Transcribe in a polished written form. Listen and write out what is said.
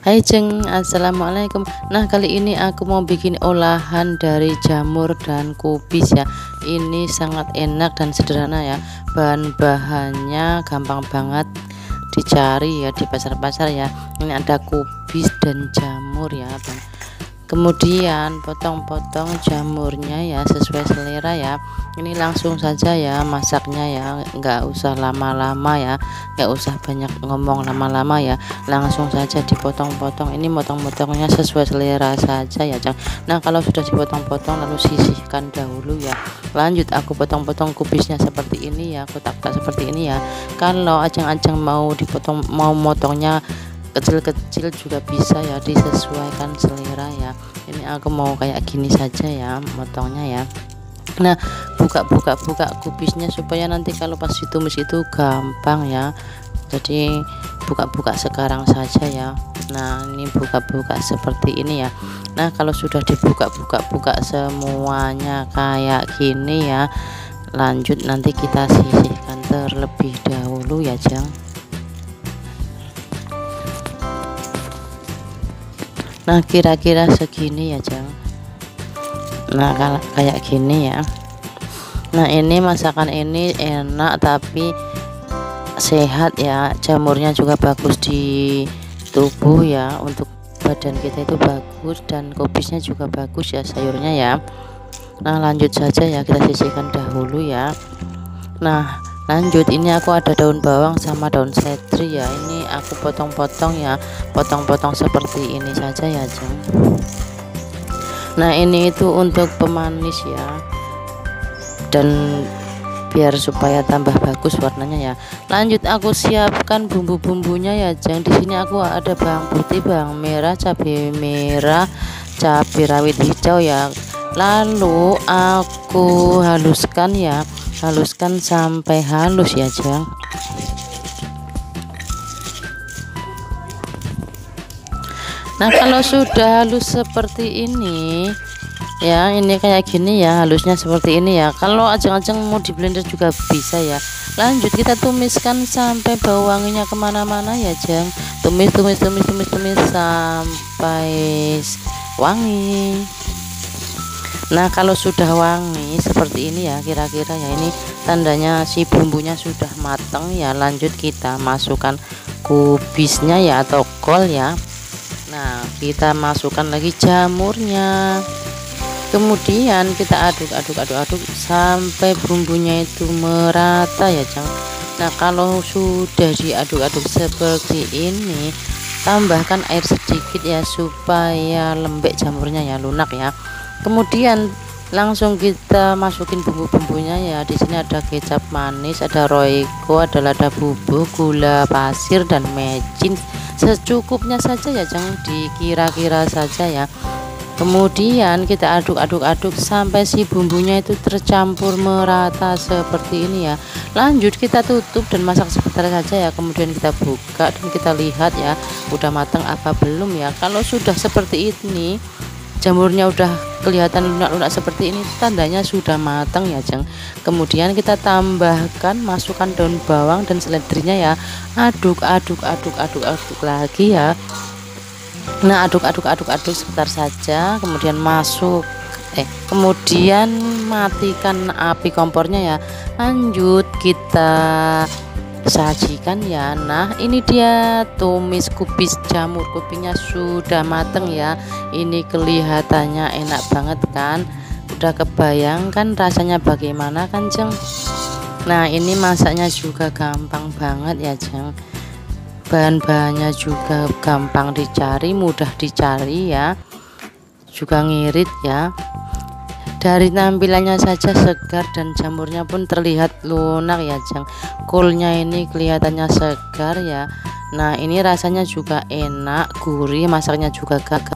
Hai Jeng, assalamualaikum. Nah, kali ini aku mau bikin olahan dari jamur dan kubis ya. Ini sangat enak dan sederhana ya. Bahan-bahannya gampang banget dicari ya di pasar-pasar ya. Ini ada kubis dan jamur ya, Bang. Kemudian potong-potong jamurnya ya sesuai selera ya. Ini langsung saja ya masaknya ya, nggak usah lama-lama ya, nggak usah banyak ngomong lama-lama ya, langsung saja dipotong-potong. Ini potong-potongnya sesuai selera saja ya Jang. Nah, kalau sudah dipotong-potong lalu sisihkan dahulu ya. Lanjut aku potong-potong kubisnya seperti ini ya, kotak-kotak seperti ini ya. Kalau ajang-ajang mau dipotong, mau motongnya kecil-kecil juga bisa ya, disesuaikan selera ya. Ini aku mau kayak gini saja ya motongnya ya. Nah, buka kubisnya supaya nanti kalau pas ditumis itu gampang ya. Jadi buka-buka sekarang saja ya. Nah, ini buka-buka seperti ini ya. Nah, kalau sudah dibuka-buka semuanya kayak gini ya, lanjut nanti kita sisihkan terlebih dahulu ya Jang. Nah, kira-kira segini ya Jang. Nah, kalau kayak gini ya. Nah, ini masakan ini enak tapi sehat ya. Jamurnya juga bagus di tubuh ya, untuk badan kita itu bagus, dan kubisnya juga bagus ya, sayurnya ya. Nah, lanjut saja ya, kita sisihkan dahulu ya. Nah, lanjut, ini aku ada daun bawang sama daun seledri ya. Ini aku potong-potong ya, potong-potong seperti ini saja ya Jeng. Nah, ini itu untuk pemanis ya, dan biar supaya tambah bagus warnanya ya. Lanjut aku siapkan bumbu-bumbunya ya Jeng. Di sini aku ada bawang putih, bawang merah, cabai merah, cabai rawit hijau ya. Lalu aku haluskan ya, haluskan sampai halus ya Jeng. Nah, kalau sudah halus seperti ini ya, ini kayak gini ya, halusnya seperti ini ya. Kalau ajang-ajang mau di blender juga bisa ya. Lanjut kita tumiskan sampai bau wanginya kemana-mana ya Jeng. Tumis sampai wangi. Nah, kalau sudah wangi seperti ini ya, kira-kira ya, ini tandanya si bumbunya sudah matang ya. Lanjut kita masukkan kubisnya ya, atau kol ya. Nah, kita masukkan lagi jamurnya. Kemudian kita aduk sampai bumbunya itu merata ya Jang. Nah, kalau sudah diaduk-aduk seperti ini, tambahkan air sedikit ya supaya lembek jamurnya ya, lunak ya. Kemudian langsung kita masukin bumbu-bumbunya ya. Di sini ada kecap manis, ada royco, ada lada bubuk, gula pasir, dan mecin. Secukupnya saja ya, jangan dikira-kira saja ya. Kemudian kita aduk-aduk sampai si bumbunya itu tercampur merata seperti ini ya. Lanjut kita tutup dan masak sebentar saja ya. Kemudian kita buka dan kita lihat ya, udah matang apa belum ya. Kalau sudah seperti ini, jamurnya udah kelihatan lunak-lunak seperti ini, tandanya sudah matang ya Jeng. Kemudian kita tambahkan, masukkan daun bawang dan seledrinya ya. Aduk lagi ya. Nah, aduk sebentar saja. Kemudian kemudian matikan api kompornya ya. Lanjut kita sajikan ya. Nah, ini dia tumis kubis jamur, kupingnya sudah mateng ya. Ini kelihatannya enak banget kan, udah kebayangkan rasanya bagaimana kan Jeng. Nah, ini masaknya juga gampang banget ya Jeng. Bahan-bahannya juga gampang dicari, mudah dicari ya, juga ngirit ya. Dari tampilannya saja segar dan jamurnya pun terlihat lunak ya Jeng. Kulnya ini kelihatannya segar ya. Nah, ini rasanya juga enak, gurih, masaknya juga gagal.